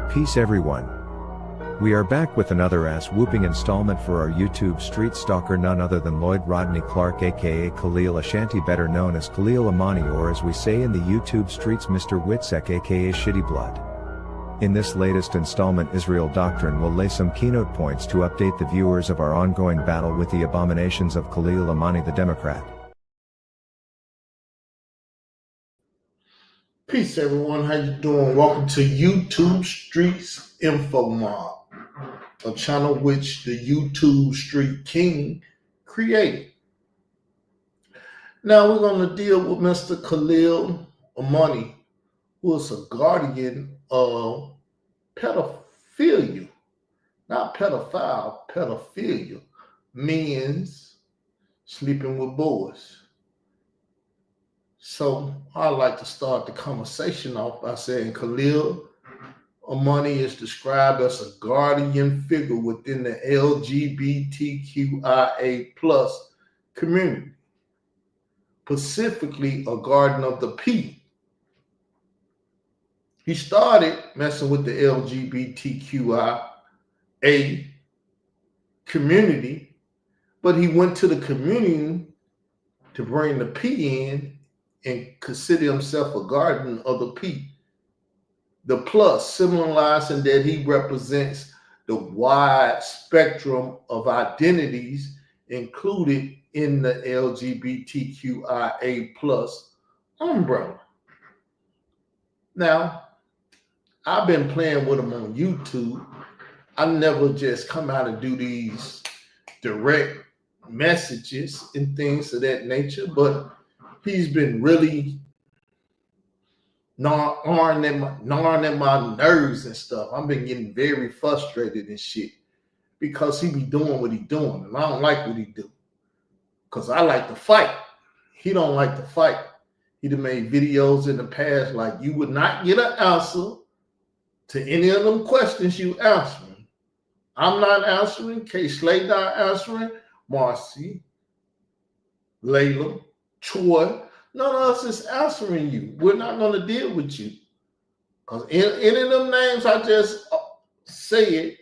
Peace everyone. We are back with another ass-whooping installment for our YouTube street stalker, none other than Lloyd Rodney Clark aka Khalil Ashanti, better known as Khalil Amani, or as we say in the YouTube streets, Mr. Witsec aka Shitty Blood. In this latest installment, Israel Doctrine will lay some keynote points to update the viewers of our ongoing battle with the abominations of Khalil Amani the Democrat. Peace everyone, how you doing? Welcome to YouTube Streets Info Mob, a channel which the YouTube Street King created. Now we're going to deal with Mr. Khalil Amani, who is a guardian of pedophilia. Not pedophile, pedophilia means sleeping with boys. So I'd like to start the conversation off by saying Khalil Amani is described as a guardian figure within the LGBTQIA plus community, specifically a guardian of the P. He started messing with the LGBTQIA community, but he went to the community to bring the P in and consider himself a guardian of the P. The plus, symbolizing that he represents the wide spectrum of identities included in the LGBTQIA plus umbrella. Now, I've been playing with him on YouTube. I never just come out and do these direct messages and things of that nature, but he's been really gnawing at my nerves and stuff. I've been getting very frustrated and shit because he be doing what he doing, and I don't like what he do. Because I like to fight. He don't like to fight. He done made videos in the past like, you would not get an answer to any of them questions you answering. I'm not answering. K. Slay not answering. Marcy, Layla, Troy, none of us is answering you. We're not going to deal with you. Because any of them names I just said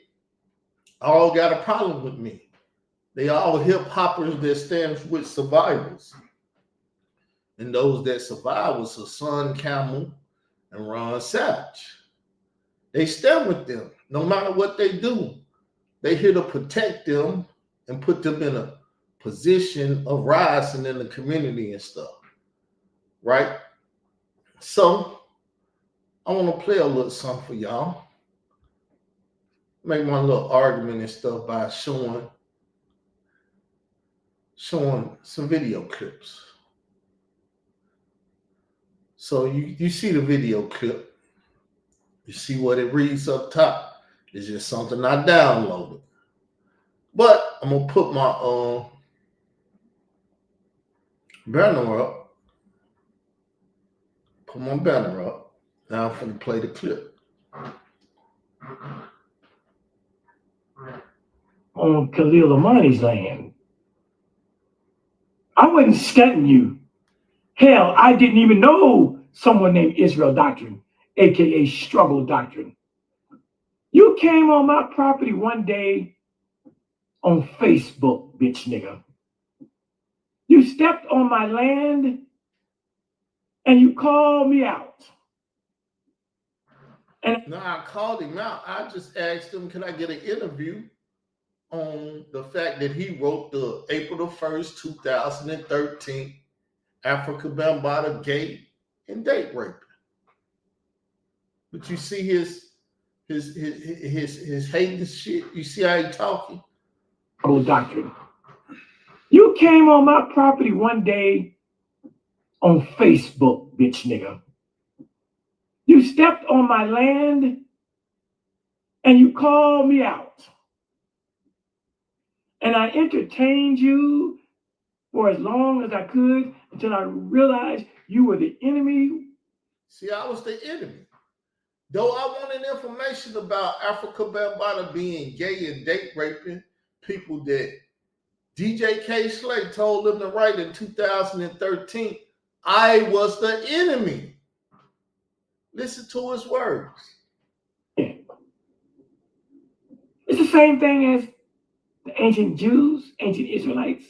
all got a problem with me. They all hip-hoppers that stand with survivors. And those that survive was Hassan Camel and Ron Savage. They stand with them no matter what they do. They here to protect them and put them in a position of rising in the community and stuff. Right? So I want to play a little something for y'all. Make my little argument and stuff by showing some video clips. So you see the video clip. You see what it reads up top. It's just something I downloaded. But I'm going to put my banner up. Put my banner up. Now I'm going to play the clip. On Khalil Amani's land. I wasn't stunting you. Hell, I didn't even know someone named Israel Doctrine, aka Struggle Doctrine. You came on my property one day on Facebook, bitch nigga. You stepped on my land and you called me out. And no, I called him out. I just asked him, can I get an interview on the fact that he wrote the April the 1st, 2013 Africa Bambaataa gay and date raping. But you see his hating shit. You see how he talking? Oh, doctrine. You came on my property one day on Facebook, bitch nigga. You stepped on my land and you called me out. And I entertained you for as long as I could until I realized you were the enemy. See, I was the enemy. Though I wanted information about Africa Bambaataa being gay and date raping people that DJ K. Slay told them to write in 2013, I was the enemy. Listen to his words. It's the same thing as the ancient Jews, ancient Israelites.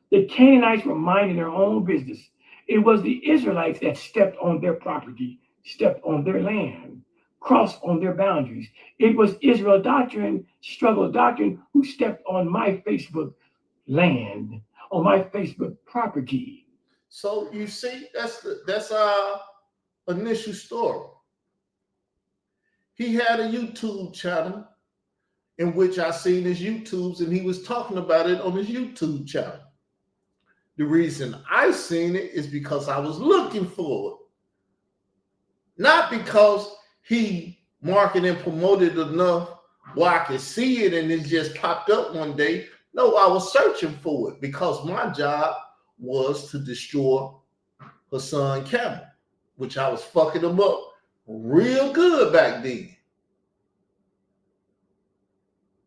The Canaanites were minding their own business. It was the Israelites that stepped on their property, stepped on their land, crossed on their boundaries. It was Israel doctrine, struggle doctrine, who stepped on my Facebook land, on my Facebook property. So you see, that's our initial story. He had a YouTube channel in which I seen his YouTubes, and he was talking about it on his YouTube channel. The reason I seen it is because I was looking for it. Not because he marketed and promoted enough where I could see it and it just popped up one day. No, I was searching for it because my job was to destroy Hassan Campbell, which I was fucking him up real good back then.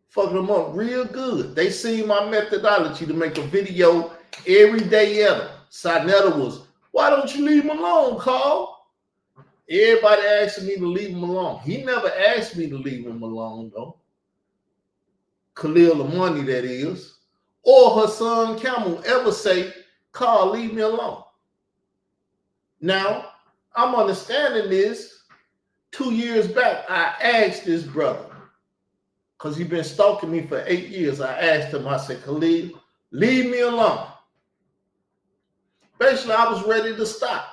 Fucking them up real good. They seen my methodology to make a video every day ever. Sinetta was, why don't you leave him alone, Carl? Everybody asking me to leave him alone. He never asked me to leave him alone, though. Khalil Amani, that is. Or Hassan Campbell ever say, Carl, leave me alone. Now, I'm understanding this. 2 years back, I asked this brother, because he's been stalking me for 8 years. I asked him, I said, Khalil, leave me alone. Basically, I was ready to stop.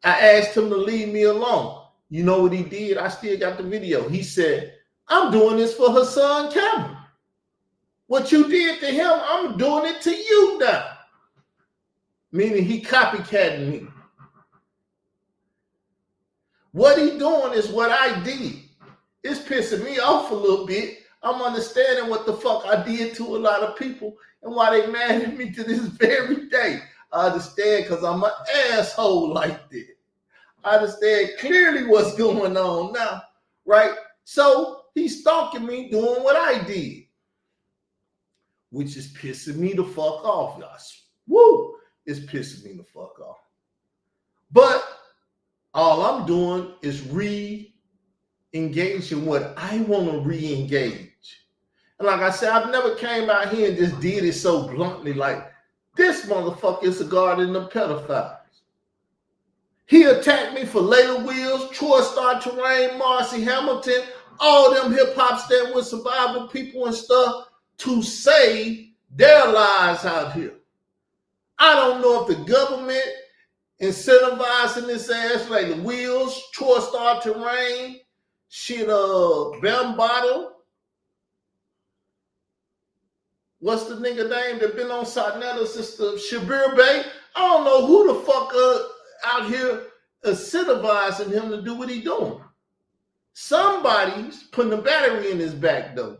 I asked him to leave me alone. You know what he did? I still got the video. He said, I'm doing this for Hassan Campbell. What you did to him, I'm doing it to you now. Meaning he copycatting me. What he doing is what I did. It's pissing me off a little bit. I'm understanding what the fuck I did to a lot of people and why they mad at me to this very day. I understand because I'm an asshole like that. I understand clearly what's going on now, right? So he's stalking me doing what I did, which is pissing me the fuck off, guys. Woo! It's pissing me the fuck off. But all I'm doing is re-engage in what I want to re-engage. And like I said, I've never came out here and just did it so bluntly like, this motherfucker is a guardian of pedophiles. He attacked me for Layla Wills, Troy Star Terrain, Marcy Hamilton, all them hip-hop stand with survival people and stuff to save their lives out here. I don't know if the government incentivizing this ass like the Wills, Troy Star Terrain, shit, Bam Bottle. What's the nigga name that been on Sarnetta sister Shabir Bay? I don't know who the fuck out here incentivizing him to do what he doing. Somebody's putting a battery in his back though.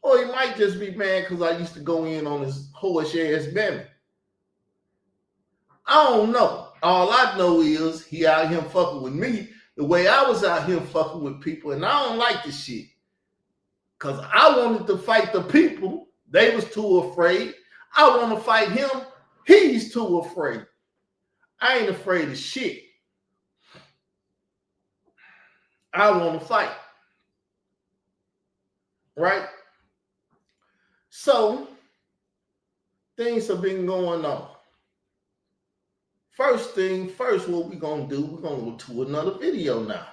Or he might just be mad because I used to go in on his whorish ass mammy. I don't know. All I know is he out here fucking with me the way I was out here fucking with people, and I don't like this shit. Because I wanted to fight the people. They was too afraid. I want to fight him. He's too afraid. I ain't afraid of shit. I want to fight. Right? So, things have been going on. First thing first, what we're going to do, we're going to go to another video now.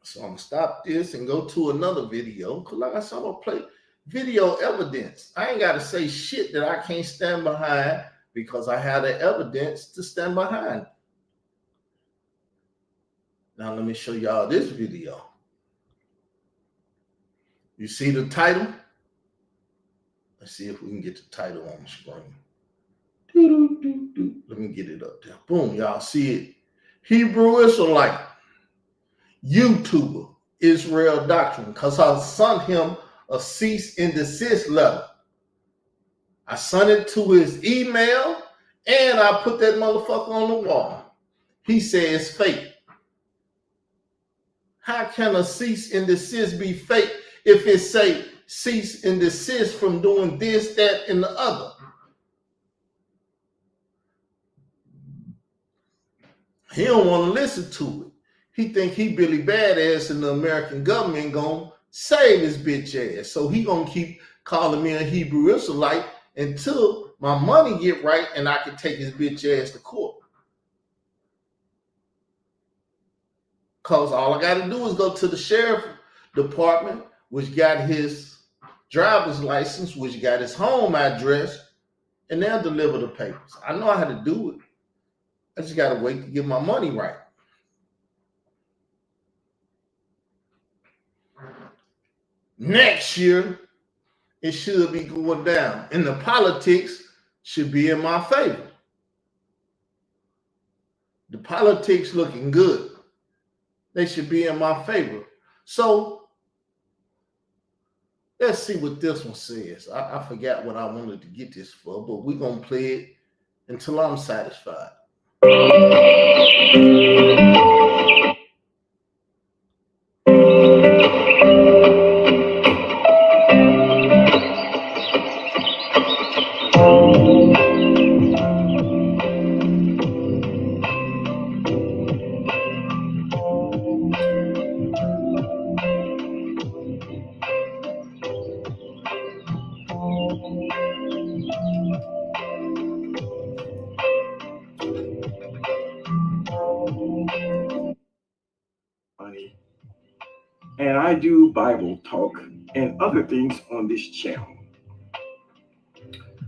So I'm going to stop this and go to another video. Because like I said, I'm going to play video evidence. I ain't got to say shit that I can't stand behind because I have the evidence to stand behind. Now let me show y'all this video. You see the title? Let's see if we can get the title on the screen. Let me get it up there. Boom, y'all see it. Hebrew Israelite, YouTuber, Israel Doctrine, because I sent him a cease and desist letter. I sent it to his email and I put that motherfucker on the wall. He says fake. How can a cease and desist be fake if it say cease and desist from doing this, that, and the other? He don't want to listen to it. He think he Billy Badass and the American government gonna save his bitch ass. So he gonna keep calling me a Hebrew Israelite until my money get right and I can take his bitch ass to court. Cause all I gotta do is go to the sheriff department, which got his driver's license, which got his home address, and they'll deliver the papers. I know how to do it. I just gotta wait to get my money right. Next year, it should be going down, and the politics should be in my favor. The politics looking good. They should be in my favor. So let's see what this one says. I forgot what I wanted to get this for, but we're going to play it until I'm satisfied. And I do Bible talk and other things on this channel.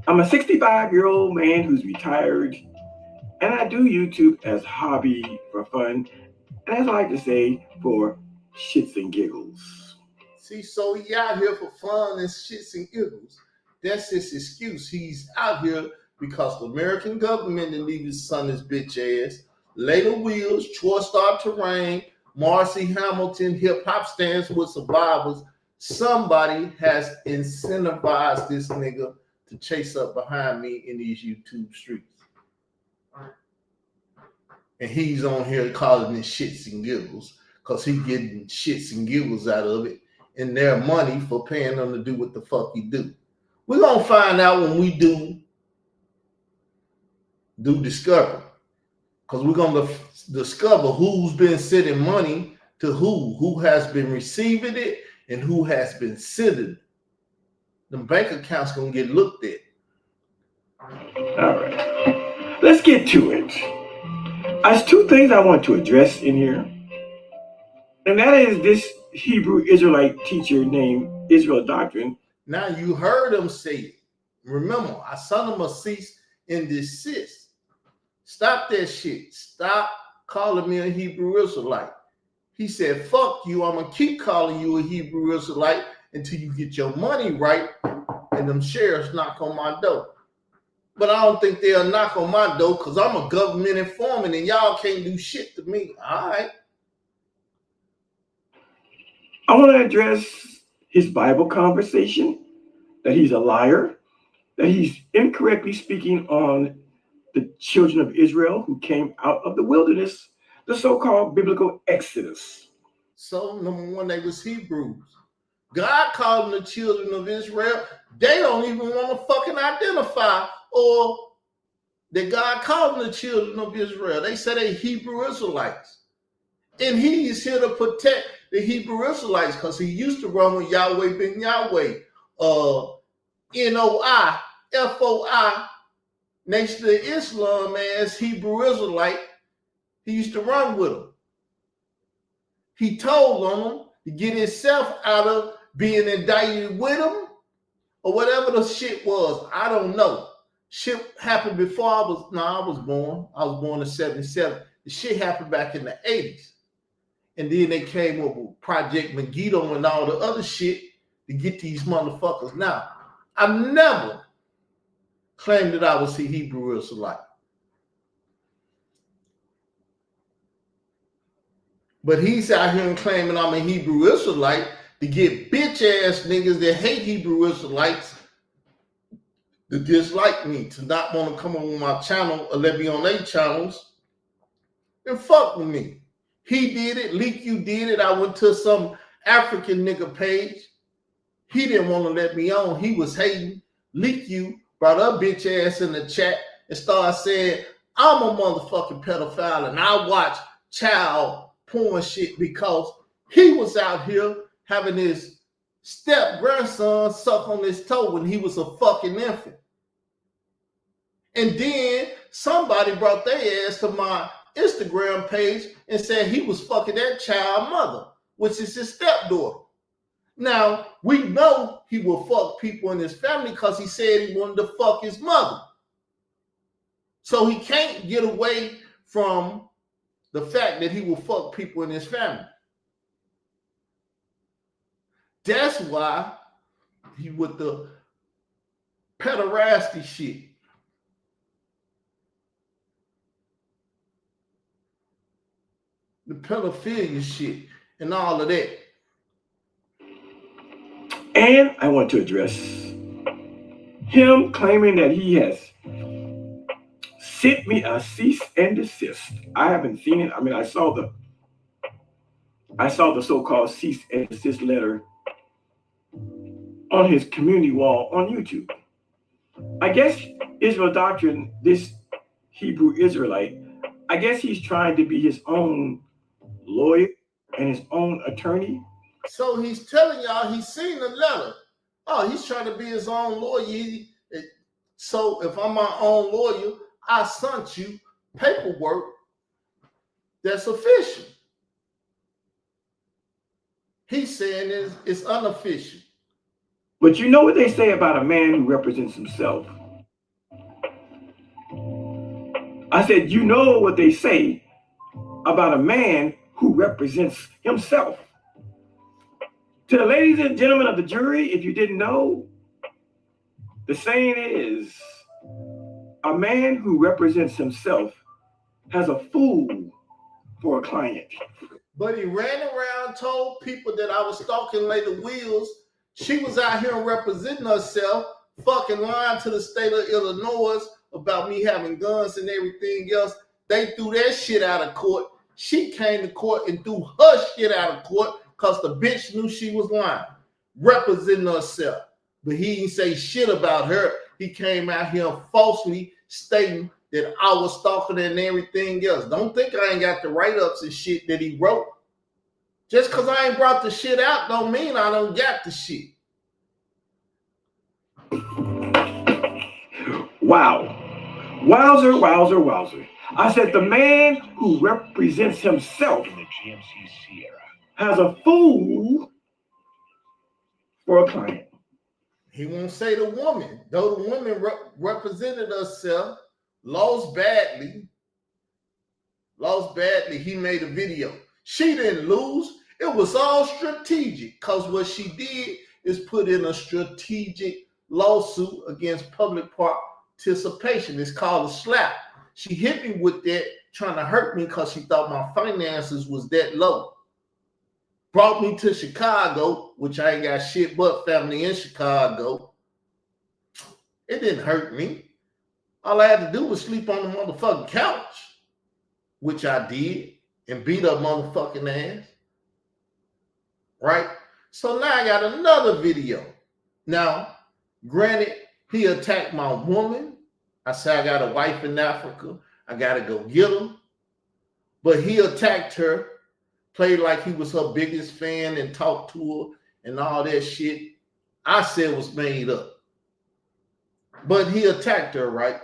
I'm a 65-year-old man who's retired, and I do YouTube as hobby for fun, and as I like to say, for shits and giggles. See, so he out here for fun and shits and giggles. That's his excuse. He's out here because the American government didn't leave his son his bitch ass. Later Wheels, Troy Star Terrain, Marcy Hamilton, Hip Hop Stands with Survivors. Somebody has incentivized this nigga to chase up behind me in these YouTube streets. And he's on here calling it shits and giggles because he's getting shits and giggles out of it and their money for paying them to do what the fuck he do. We're going to find out when we do discovery, because we're going to discover who's been sending money to who has been receiving it, and who has been sending it. The bank account's going to get looked at. All right, let's get to it. There's two things I want to address in here, and that is this Hebrew Israelite teacher named Israel Doctrine. Now you heard him say it. Remember, I sent him a cease and desist. Stop that shit. Stop calling me a Hebrew Israelite. He said, fuck you. I'm going to keep calling you a Hebrew Israelite until you get your money right and them sheriffs knock on my door. But I don't think they'll knock on my door because I'm a government informant and y'all can't do shit to me. All right. I want to address his Bible conversation, that he's a liar, that he's incorrectly speaking on the children of Israel who came out of the wilderness, the so-called biblical Exodus. So, number one, they was Hebrews. God called them the children of Israel. They don't even want to fucking identify or that God called them the children of Israel. They say they Hebrew Israelites. And he is here to protect the Hebrew Israelites because he used to run with Yahweh ben Yahweh, NOI, FOI, Nation of Islam as Hebrew Israelite. He used to run with them. He told on them to get himself out of being indicted with them or whatever the shit was. I don't know. Shit happened before I was born. I was born in 77. The shit happened back in the 80s. And then they came up with Project Megiddo and all the other shit to get these motherfuckers. Now, I've never claimed that I was a Hebrew Israelite. But he's out here and claiming I'm a Hebrew Israelite to get bitch ass niggas that hate Hebrew Israelites to dislike me, to not want to come on my channel or let me on their channels and fuck with me. He did it. Leak, you did it. I went to some African nigga page. He didn't want to let me on. He was hating. Leak, you brought her bitch ass in the chat and started saying, I'm a motherfucking pedophile and I watch child porn shit because he was out here having his step-grandson suck on his toe when he was a fucking infant. And then somebody brought their ass to my Instagram page and said he was fucking that child mother, which is his stepdaughter. Now, we know he will fuck people in his family because he said he wanted to fuck his mother. So he can't get away from the fact that he will fuck people in his family. That's why he with the pederasty shit. The pedophilia shit and all of that. And I want to address him claiming that he has sent me a cease and desist. I haven't seen it. I mean, I saw the so-called cease and desist letter on his community wall on YouTube. I guess Israel Doctrine, this Hebrew Israelite, I guess he's trying to be his own lawyer and his own attorney. So he's telling y'all he's seen the letter. Oh, he's trying to be his own lawyer. So if I'm my own lawyer, I sent you paperwork that's official. He's saying it's unofficial. But you know what they say about a man who represents himself? I said, you know what they say about a man who represents himself. To the ladies and gentlemen of the jury, if you didn't know, the saying is, a man who represents himself has a fool for a client. But he ran around, told people that I was stalking Lady Wheels. She was out here representing herself, fucking lying to the state of Illinois about me having guns and everything else. They threw that shit out of court. She came to court and threw her shit out of court because the bitch knew she was lying, representing herself. But he didn't say shit about her. He came out here falsely stating that I was stalking her and everything else. Don't think I ain't got the write-ups and shit that he wrote. Just because I ain't brought the shit out don't mean I don't got the shit. Wow. Wowzer, wowzer, wowzer. I said the man who represents himself in the GMC Sierra has a fool for a client. He won't say the woman. Though the woman represented herself, lost badly, he made a video. She didn't lose. It was all strategic because what she did is put in a strategic lawsuit against public participation. It's called a slap. She hit me with that, trying to hurt me because she thought my finances was that low. Brought me to Chicago, which I ain't got shit but family in Chicago. It didn't hurt me. All I had to do was sleep on the motherfucking couch, which I did, and beat up motherfucking ass. Right? So now I got another video. Now, granted, he attacked my woman. I said I got a wife in Africa. I got to go get her. But he attacked her, played like he was her biggest fan and talked to her and all that shit. I said was made up. But he attacked her, right?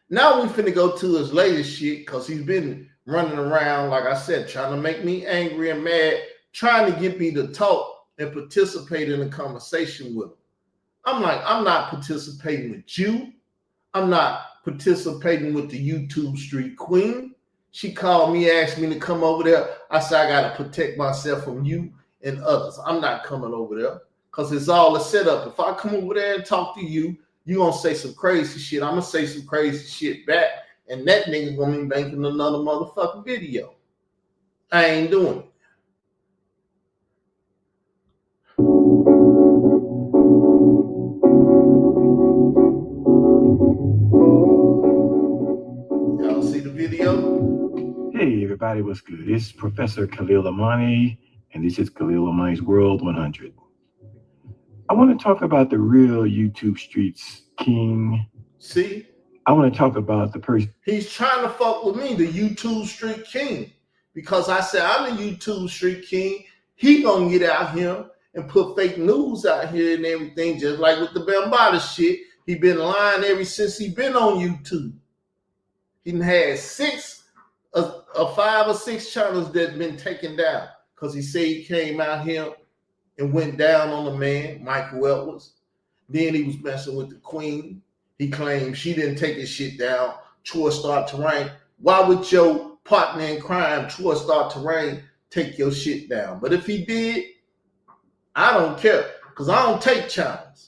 Now we finna go to his latest shit because he's been running around, like I said, trying to make me angry and mad, trying to get me to talk and participate in a conversation with him. I'm like, I'm not participating with you. I'm not participating with the YouTube Street Queen. She called me, asked me to come over there. I said, I got to protect myself from you and others. I'm not coming over there because it's all a setup. If I come over there and talk to you, you're going to say some crazy shit. I'm going to say some crazy shit back. And that nigga going to be making another motherfucking video. I ain't doing it. Y'all see the video? Hey everybody, what's good? It's Professor Khalil Amani, and this is Khalil Amani's World 100. I want to talk about the real YouTube Streets King. See? I want to talk about the person. He's trying to fuck with me, the YouTube Street King, because I said I'm the YouTube Street King. He gonna get out here and put fake news out here and everything, just like with the Bambaataa shit. He been lying ever since he been on YouTube. He had 5 or 6 channels that been taken down because he said he came out here and went down on the man, Michael Edwards. Then he was messing with the queen. He claimed she didn't take his shit down. Troy Star Terrain. Why would your partner in crime, Troy Star Terrain, take your shit down? But if he did, I don't care, because I don't take challenge.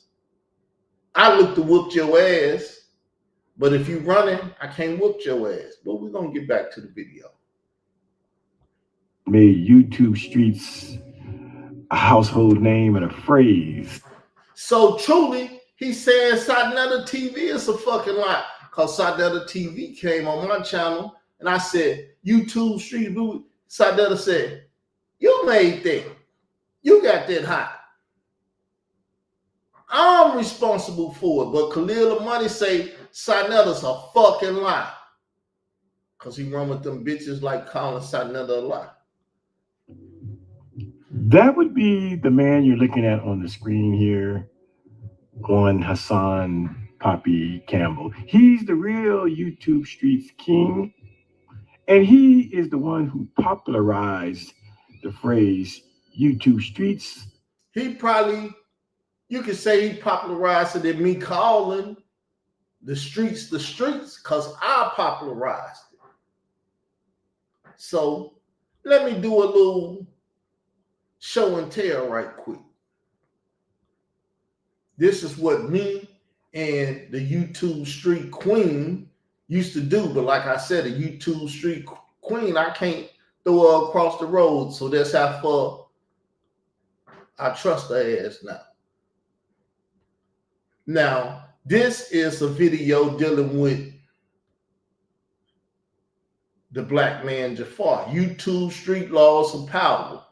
I look to whoop your ass, but if you running, I can't whoop your ass. But we're going to get back to the video. Made YouTube streets a household name and a phrase. So truly, he said Sadnetta TV is a fucking lie. Because Sadnetta TV came on my channel, and I said, YouTube Street Blue. Sadnetta said, you made that. You got that hot. I'm responsible for it. But Khalil Amani say Sadnetta's a fucking lie. Because he run with them bitches like calling Sadnetta a lie. That would be the man you're looking at on the screen here, one Hassan Poppy Campbell. He's the real YouTube streets king, and he is the one who popularized the phrase YouTube streets. He probably, you could say he popularized it in me calling the streets, because I popularized it. So let me do a little show and tell right quick. This is what me and the YouTube street queen used to do. But like I said, a YouTube street queen, I can't throw her across the road. So that's how far I trust her ass now. Now, this is a video dealing with the black man Jafar. YouTube street laws of power.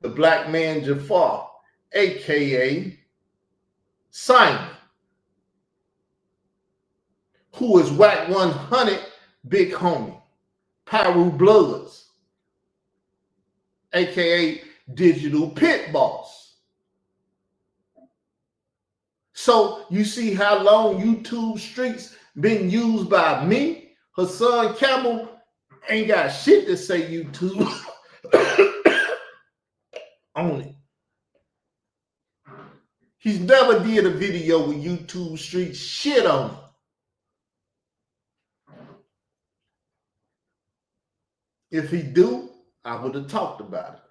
The black man Jafar, aka Simon, who is Whack 100 big homie, Pyru Bloods, aka Digital Pit Boss. So you see how long YouTube streets been used by me. Hassan Campbell ain't got shit to say YouTube on it. He's never did a video with YouTube street shit on it. If he do, I would have talked about it.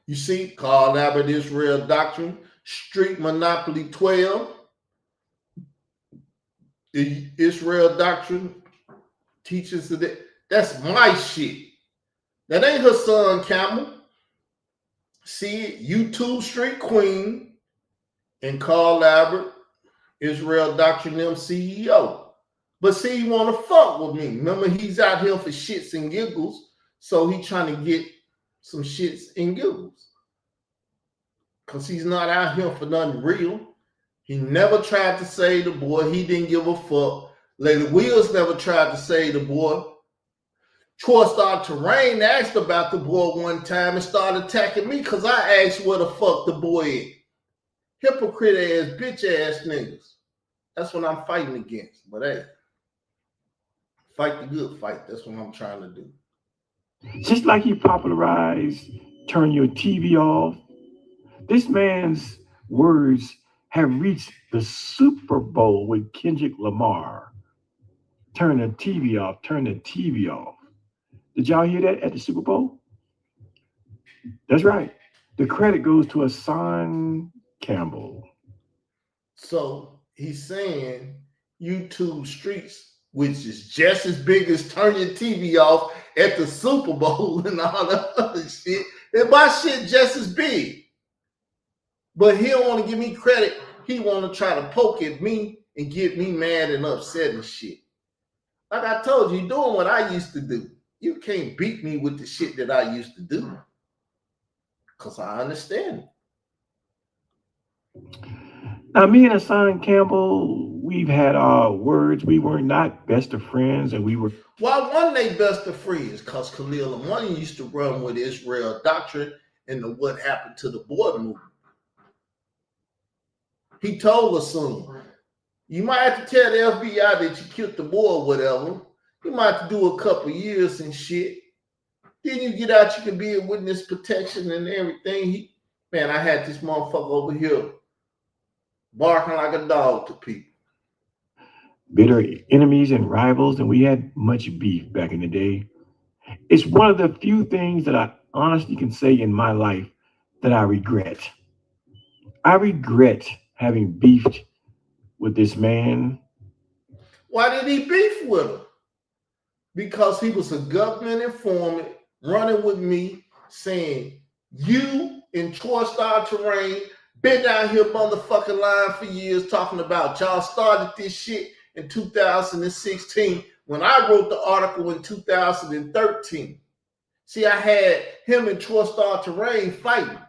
You see, Carl Abbott Israel Doctrine, Street Monopoly 12, the Israel Doctrine teaches that. That's my shit. That ain't Hassan Campbell. See, YouTube Street Queen and Carl Abbott, Israel Doctrine them CEO. But see, he want to fuck with me. Remember, he's out here for shits and giggles. So he trying to get some shits and giggles. Because he's not out here for nothing real. He never tried to save the boy. He didn't give a fuck. Lady Wheels never tried to save the boy. Troy Star Terrain asked about the boy one time and started attacking me because I asked where the fuck the boy is. Hypocrite ass, bitch ass niggas. That's what I'm fighting against. But hey, fight the good fight. That's what I'm trying to do. Just like he popularized turn your TV off, this man's words have reached the Super Bowl with Kendrick Lamar. Turn the TV off, turn the TV off. Did y'all hear that at the Super Bowl? That's right. The credit goes to Hassan Campbell. So he's saying YouTube streets, which is just as big as turn your TV off at the Super Bowl and all that other shit. And my shit just as big. But he don't want to give me credit. He want to try to poke at me and get me mad and upset and shit. Like I told you, doing what I used to do. You can't beat me with the shit that I used to do. Because I understand it. Now, me and Hassan Campbell, we've had our words. We were not best of friends, and we were... Why wasn't they best of friends? Because Khalil Amani used to run with Israel Doctrine and the What Happened to the Boy movement. He told her son, you might have to tell the FBI that you killed the boy or whatever. You might have to do a couple years and shit. Then you get out, you can be a witness protection and everything. Man, I had this motherfucker over here barking like a dog to people. Bitter enemies and rivals, and we had much beef back in the day. It's one of the few things that I honestly can say in my life that I regret. I regret having beefed with this man. Why did he beef with him? Because he was a government informant running with me saying, you in Troy-Star Terrain been down here motherfucking line for years talking about y'all started this shit in 2016 when I wrote the article in 2013. See, I had him in Troy-Star Terrain fighting.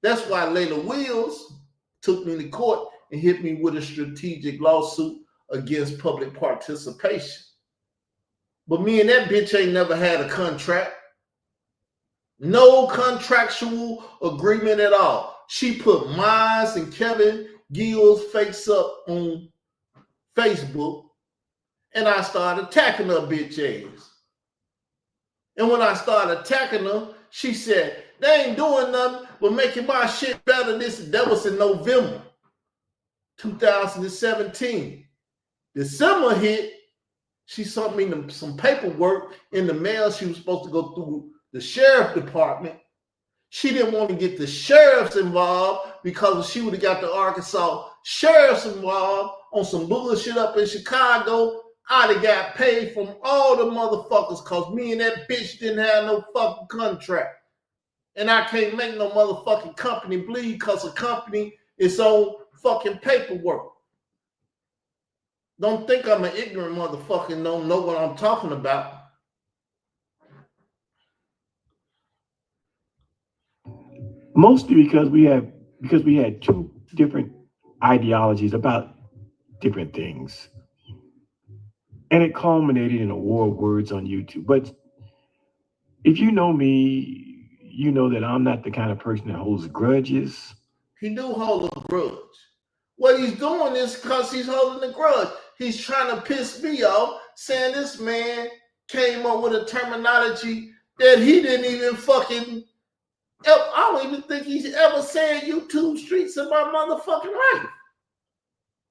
That's why Layla Wills took me to court and hit me with a strategic lawsuit against public participation. But me and that bitch ain't never had a contract. No contractual agreement at all. She put mine and Kevin Gill's face up on Facebook, and I started attacking her bitch ass. And when I started attacking her, she said, they ain't doing nothing but making my shit better. That was in November 2017. December hit, she sent me some paperwork in the mail. She was supposed to go through the sheriff department. She didn't want to get the sheriffs involved because if she would have got the Arkansas sheriffs involved on some bullshit up in Chicago, I'd have got paid from all the motherfuckers because me and that bitch didn't have no fucking contract. And I can't make no motherfucking company bleed because a company is on fucking paperwork. Don't think I'm an ignorant motherfucker and don't know what I'm talking about. Mostly because we had two different ideologies about different things. And it culminated in a war of words on YouTube. But if you know me, you know that I'm not the kind of person that holds grudges. He do hold a grudge. What he's doing is because he's holding a grudge. He's trying to piss me off, saying this man came up with a terminology that he didn't even fucking, I don't even think he's ever said YouTube streets in my motherfucking life.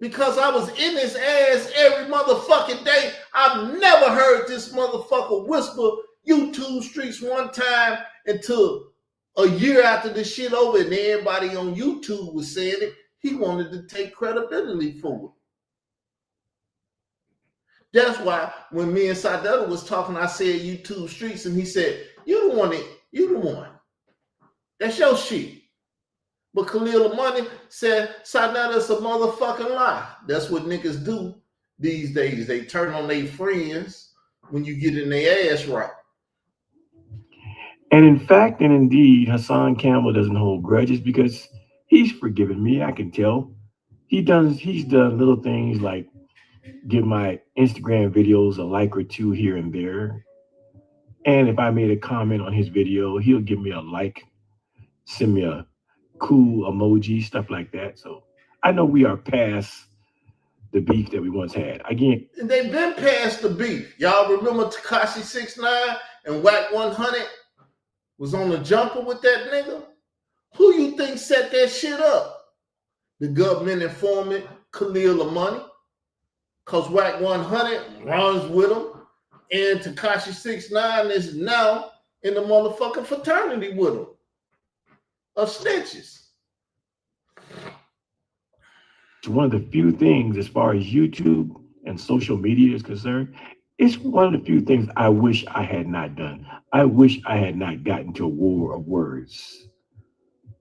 Because I was in his ass every motherfucking day. I've never heard this motherfucker whisper YouTube streets one time until a year after the shit over and everybody on YouTube was saying it. He wanted to take credibility for it. That's why when me and Sadetta was talking, I said YouTube streets, and he said, you the one. That's your shit. But Khalil Amani said, Sadetta's a motherfucking lie. That's what niggas do these days. They turn on their friends when you get in their ass right. And in fact and indeed, Hassan Campbell doesn't hold grudges because he's forgiven me. I can tell. He's done little things like give my Instagram videos a like or two here and there. And if I made a comment on his video, he'll give me a like, send me a cool emoji, stuff like that. So I know we are past the beef that we once had. Again, and they've been past the beef. Y'all remember Tekashi 6ix9ine and Whack 100 was on the jumper with that nigga? Who you think set that shit up? The government informant Khalil Amani, because Whack 100 runs with him, and Tekashi 6ix9ine is now in the motherfucking fraternity with him of snitches. It's one of the few things as far as YouTube and social media is concerned. It's one of the few things I wish I had not done. I wish I had not gotten to a war of words.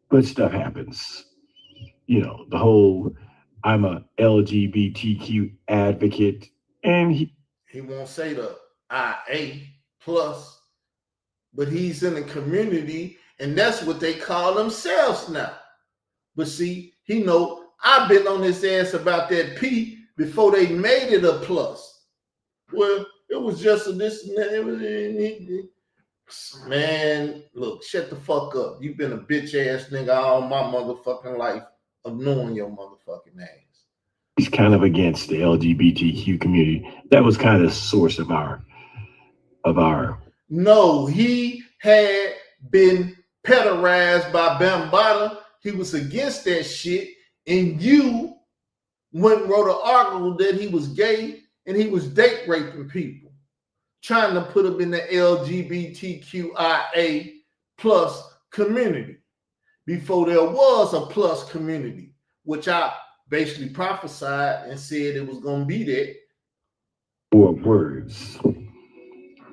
But stuff happens. You know, the whole I'm a LGBTQ advocate, and he won't say the IA plus, but he's in the community, and that's what they call themselves now. But see, he know I've been on his ass about that P before they made it a plus. Well, it was just a this and that. Man, look, shut the fuck up. You've been a bitch ass nigga all my motherfucking life. of knowing your motherfucking ass. He's kind of against the LGBTQ community. That was kind of the source of our No, he had been pederarized by Bambaataa. He was against that shit, and you went and wrote an article that he was gay and he was date raping people, trying to put him in the LGBTQIA plus community before there was a plus community, which I basically prophesied and said it was going to be that. 4 words.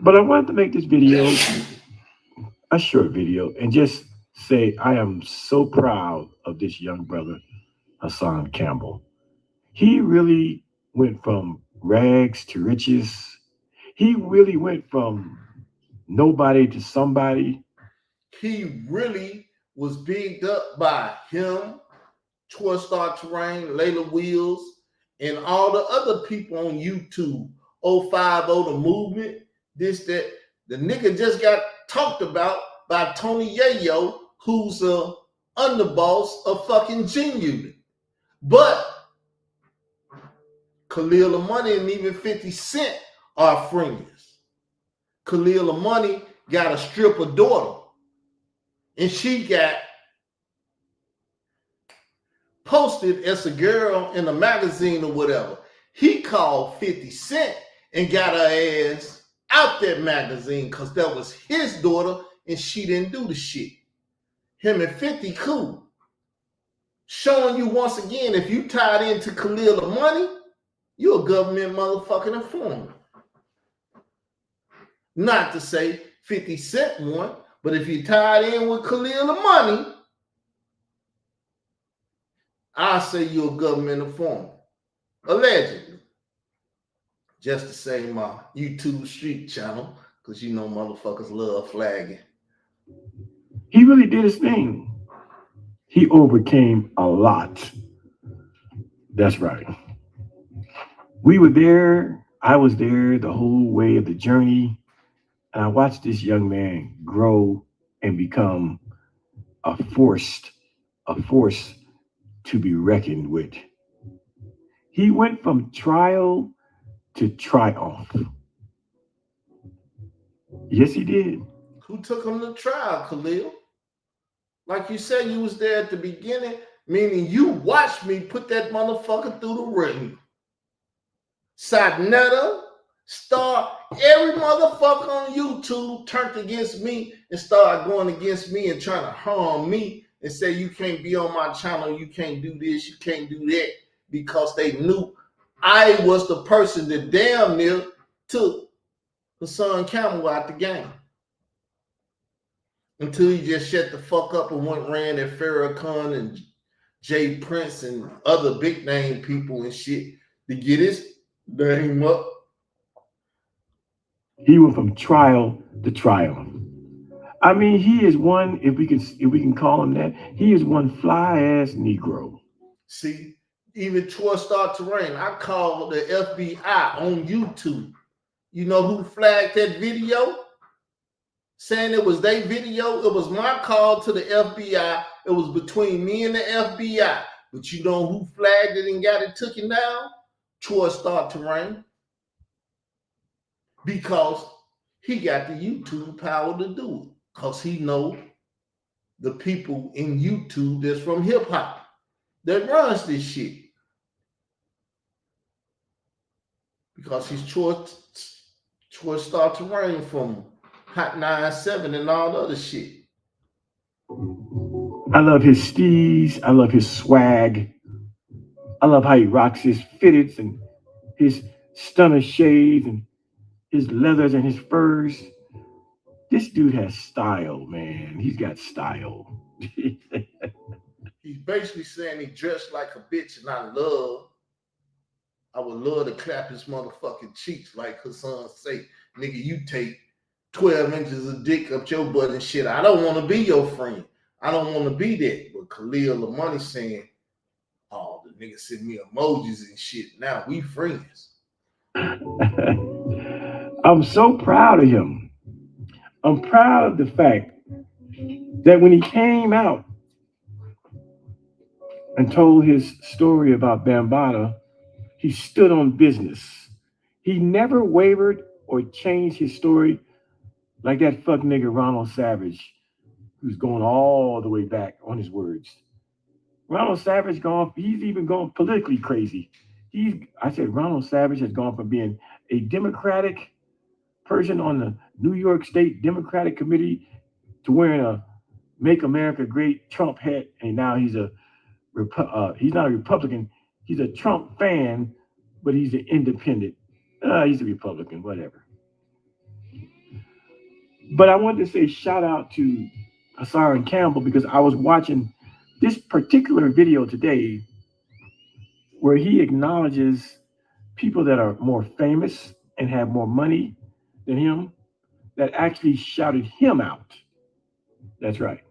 But I wanted to make this video, a short video, and just say I am so proud of this young brother, Hassan Campbell. He really went from rags to riches. He really went from nobody to somebody. He really was bigged up by him, Troy Star Terrain, Layla Wheels, and all the other people on YouTube. 050 The Movement, this, that. The nigga just got talked about by Tony Yayo, who's a underboss of fucking G-Unit. But Khalil Amani and even 50 Cent are friends. Khalil Amani got a stripper daughter, and she got posted as a girl in a magazine or whatever. He called 50 Cent and got her ass out that magazine because that was his daughter and she didn't do the shit. Him and 50 cool. Showing you once again, if you tied into Khalil Amani, you're a government motherfucking informant. Not to say 50 Cent one, but if you tied in with Khalil Amani, I say you're a government informant. Allegedly. Just to say my YouTube street channel, because you know motherfuckers love flagging. He really did his thing. He overcame a lot. That's right. We were there. I was there the whole way of the journey. And I watched this young man grow and become a force to be reckoned with. He went from trial to triumph. Yes, he did. Who took him to trial, Khalil? Like you said, you was there at the beginning, meaning you watched me put that motherfucker through the ring. Sadnetta, Star, every motherfucker on YouTube turned against me and started going against me and trying to harm me and say you can't be on my channel, you can't do this, you can't do that, because they knew I was the person that damn near took Hassan Campbell out the game. Until he just shut the fuck up and went and ran at Farrakhan and Jay Prince and other big name people and shit to get his name up. He went from trial to trial. I mean, he is one, if we can call him that, he is one fly-ass Negro. See, even Troy Star Terrain, I called the FBI on YouTube. You know who flagged that video? Saying it was their video. It was my call to the FBI. It was between me and the FBI. But you know who flagged it and got it taken down? Troy Star Terrain. Because he got the YouTube power to do it. Because he know the people in YouTube that's from hip hop that runs this shit. Because he's Troy Star Terrain from Hot 97 and all the other shit. I love his steez. I love his swag. I love how he rocks his fitteds and his stunner shades and his leathers and his furs. This dude has style, man. He's got style. He's basically saying he dressed like a bitch, and I would love to clap his motherfucking cheeks like Hassan say, nigga, you take 12 inches of dick up your butt and shit. I don't want to be your friend. I don't want to be that. But Khalil Amani saying, oh, the nigga sent me emojis and shit. Now we friends. I'm so proud of him. I'm proud of the fact that when he came out, and told his story about Bambaataa, he stood on business. He never wavered or changed his story like that fuck nigga Ronald Savage, who's going all the way back on his words. Ronald Savage he's even gone politically crazy. I said Ronald Savage has gone from being a Democratic person on the New York State Democratic Committee to wearing a Make America Great Trump hat, and now he's not a Republican. He's a Trump fan, but he's an independent. He's a Republican, whatever. But I wanted to say shout out to Hassan Campbell because I was watching this particular video today where he acknowledges people that are more famous and have more money than him that actually shouted him out. That's right.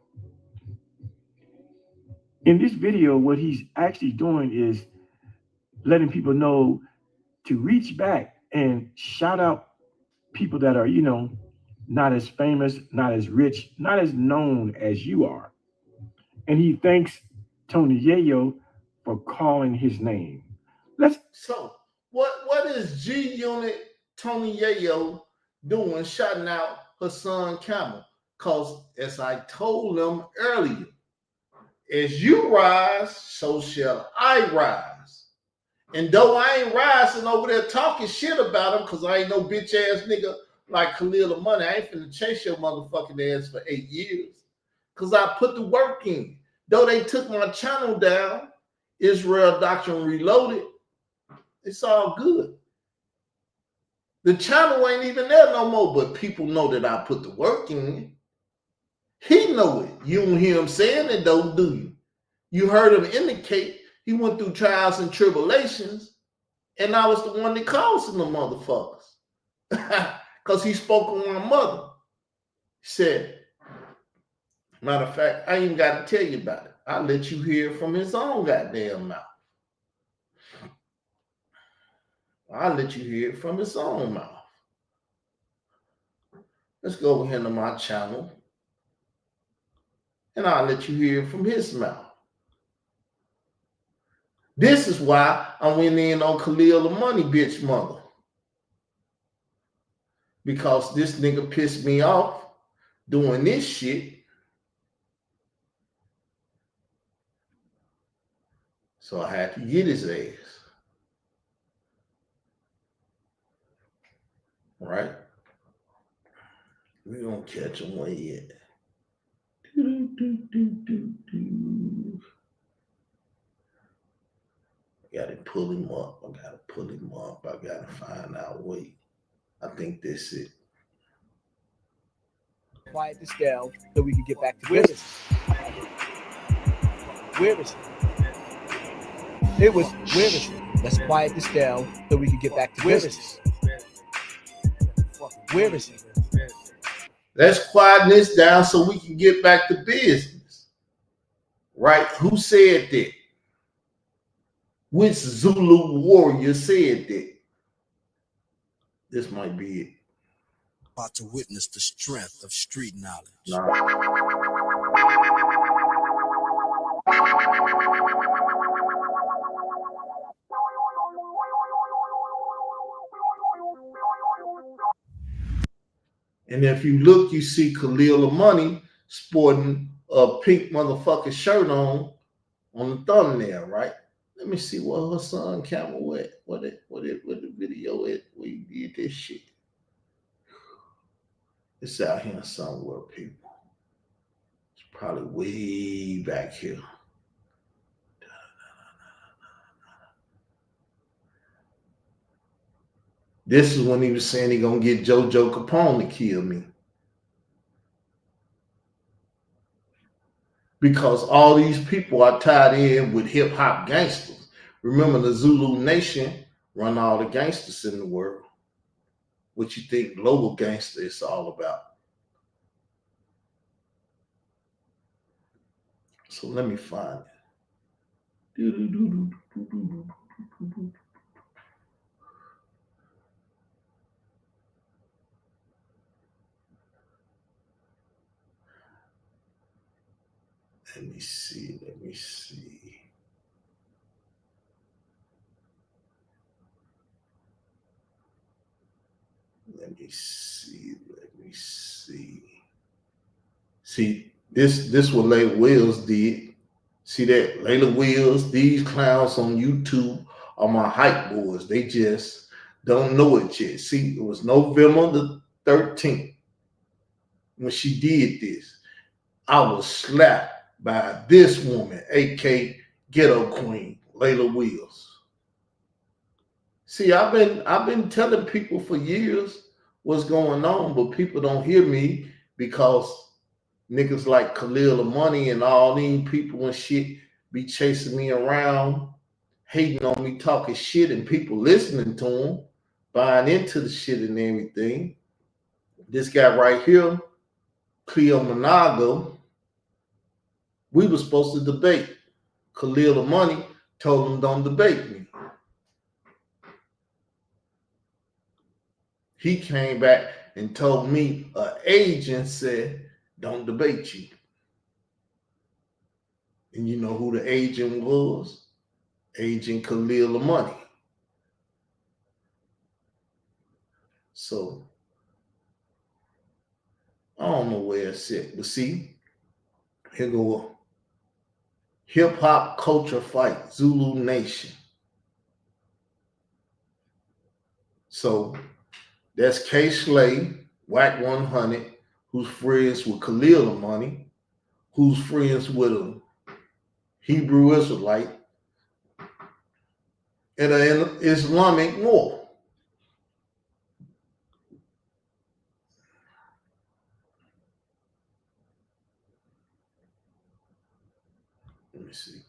In this video, what he's actually doing is letting people know to reach back and shout out people that are, not as famous, not as rich, not as known as you are. And he thanks Tony Yayo for calling his name. So what is G Unit Tony Yayo doing shouting out Hassan Campbell? Because as I told them earlier, as you rise, so shall I rise. And though I ain't rising over there talking shit about him, because I ain't no bitch ass nigga like Khalil Amani, I ain't finna chase your motherfucking ass for 8 years. Because I put the work in. Though they took my channel down, Israel Doctrine Reloaded, it's all good. The channel ain't even there no more, but people know that I put the work in. He know it. You don't hear him saying it though, do you? You heard him indicate he went through trials and tribulations, and I was the one that caused him the motherfuckers. Because he spoke on my mother. He said, matter of fact, I ain't got to tell you about it. I'll let you hear it from his own goddamn mouth. I'll let you hear it from his own mouth. Let's go over here to my channel, and I'll let you hear it from his mouth. This is why I went in on Khalil Amani, bitch mother. Because this nigga pissed me off doing this shit. So I had to get his ass. Right? We're going to catch him where he at. I got to pull him up. I got to find out. Wait. I think this is it. Quiet this down so we can get back to business. Where is it? It was, where is it? Let's quiet this down so we can get back to business. Where is it? Let's quiet this down so we can get back to business. Right? Who said that? Which Zulu warrior said that? This might be it. About to witness the strength of street knowledge. Nah. And if you look, you see Khalil Amani sporting a pink motherfucking shirt on the thumbnail, right? Let me see what Hassan Campbell at. What the video at where you did this shit. It's out here somewhere, people. It's probably way back here. This is when he was saying he gonna get JoJo Capone to kill me. Because all these people are tied in with hip-hop gangsters. Remember, the Zulu Nation run all the gangsters in the world. What you think global gangster is all about. So let me find it. Let me see. Let me see. See, this what Layla Wills did. See that? Layla Wills, these clowns on YouTube are my hype boys. They just don't know it yet. See, it was November the 13th when she did this. I was slapped by this woman, aka Ghetto Queen, Layla Wills. See, I've been telling people for years what's going on, but people don't hear me because niggas like Khalil Amani and all these people and shit be chasing me around, hating on me, talking shit, and people listening to them, buying into the shit and everything. This guy right here, Cleo Monago, we were supposed to debate. Khalil Amani told him don't debate me. He came back and told me an agent said don't debate you. And you know who the agent was? Agent Khalil Amani. So I don't know where it's at, but see, here go a hip hop culture fight, Zulu Nation. So that's K Slay, Whack 100, who's friends with Khalil Amani, who's friends with a Hebrew Israelite, and an Islamic Moor. Let me see.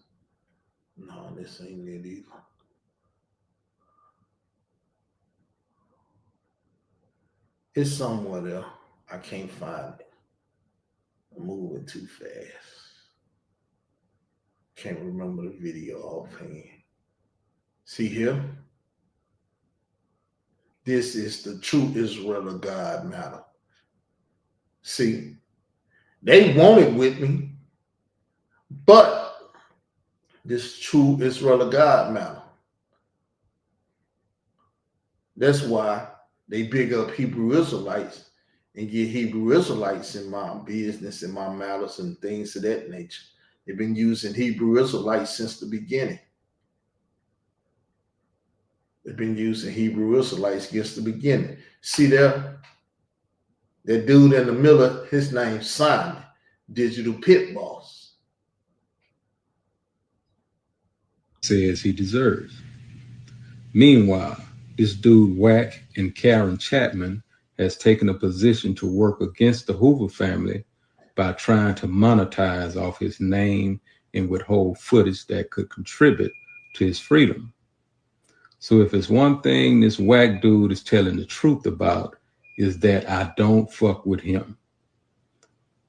No, this ain't it either. It's somewhere there. I can't find it. I'm moving too fast. Can't remember the video offhand. See here? This is the true Israel of God matter. See, they wanted with me, but this true Israel of God matter. That's why they big up Hebrew Israelites and get Hebrew Israelites in my business and my matters and things of that nature. They've been using Hebrew Israelites since the beginning. They've been using Hebrew Israelites since the beginning. See there? That dude in the middle, his name's Simon, Digital Pit Boss. Says he deserves. Meanwhile, this dude Wack and Karen Chapman has taken a position to work against the Hoover family by trying to monetize off his name and withhold footage that could contribute to his freedom. So if it's one thing this Wack dude is telling the truth about, is that I don't fuck with him.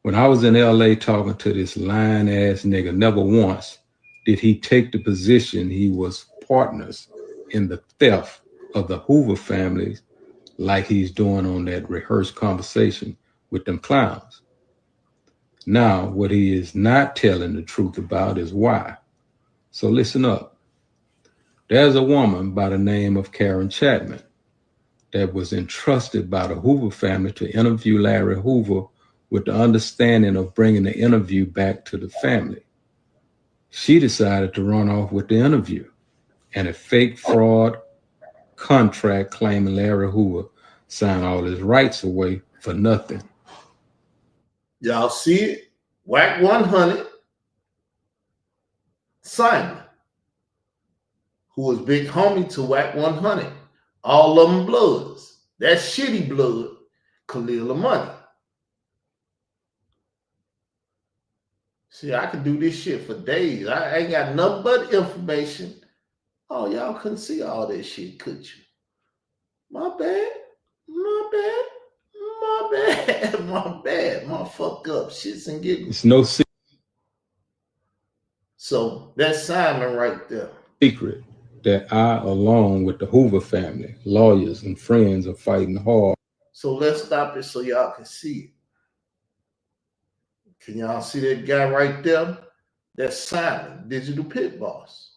When I was in LA talking to this lying ass nigga, never once did he take the position he was partners in the theft of the Hoover families like he's doing on that rehearsed conversation with them clowns. Now, what he is not telling the truth about is why. So listen up. There's a woman by the name of Karen Chapman that was entrusted by the Hoover family to interview Larry Hoover with the understanding of bringing the interview back to the family. She decided to run off with the interview and a fake fraud contract claiming Larry Hoover signed all his rights away for nothing. Y'all see it? Whack 100, Simon, who was big homie to Whack 100. All of them bloods. That shitty blood, Khalil Amani. See, I could do this shit for days. I ain't got nothing but information. Oh, y'all couldn't see all that shit, could you? My bad. My fuck up. Shits and giggles. It's no So that's Simon right there. secret that I, along with the Hoover family, lawyers and friends, are fighting hard. So let's stop it so y'all can see it. Can y'all see that guy right there? That's Simon, Digital Pit Boss.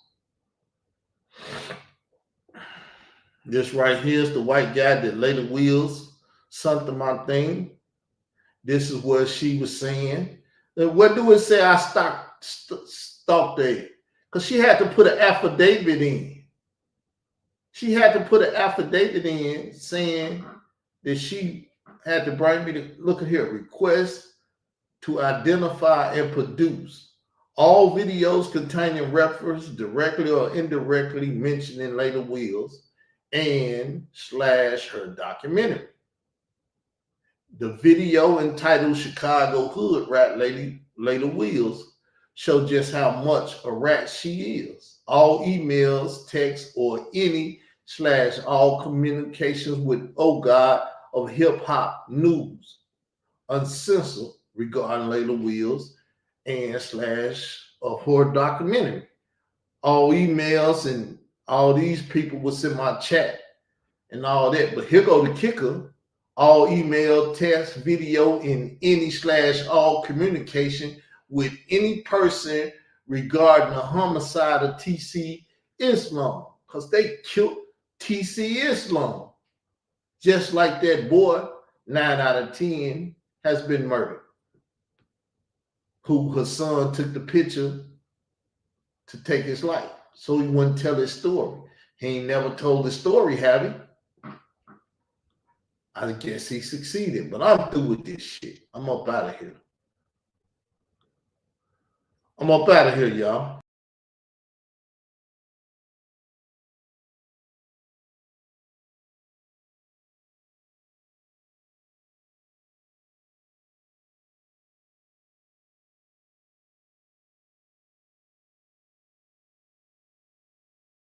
This right here is the white guy that Layla Wills something my thing. This is what she was saying. What do it say? I stalked her. Because she had to put an affidavit in. She had to put an affidavit in saying that she had to bring me to, look at here, request to identify and produce all videos containing reference directly or indirectly mentioning Layla Wills and / her documentary. The video entitled Chicago Hood Rat Layla Wills show just how much a rat she is. All emails, texts, or any / all communications with God of hip hop news, uncensored regarding Layla Wills and / of her documentary. All emails and all these people was in my chat and all that. But here go the kicker. All email, text, video, and any / all communication with any person regarding the homicide of TC Islam, because they killed TC Islam. Just like that boy, 9 out of 10 has been murdered, who her son took the picture to take his life so he wouldn't tell his story. He ain't never told his story, have he? I guess he succeeded, but I'm through with this shit. I'm up out of here. I'm up out of here, y'all.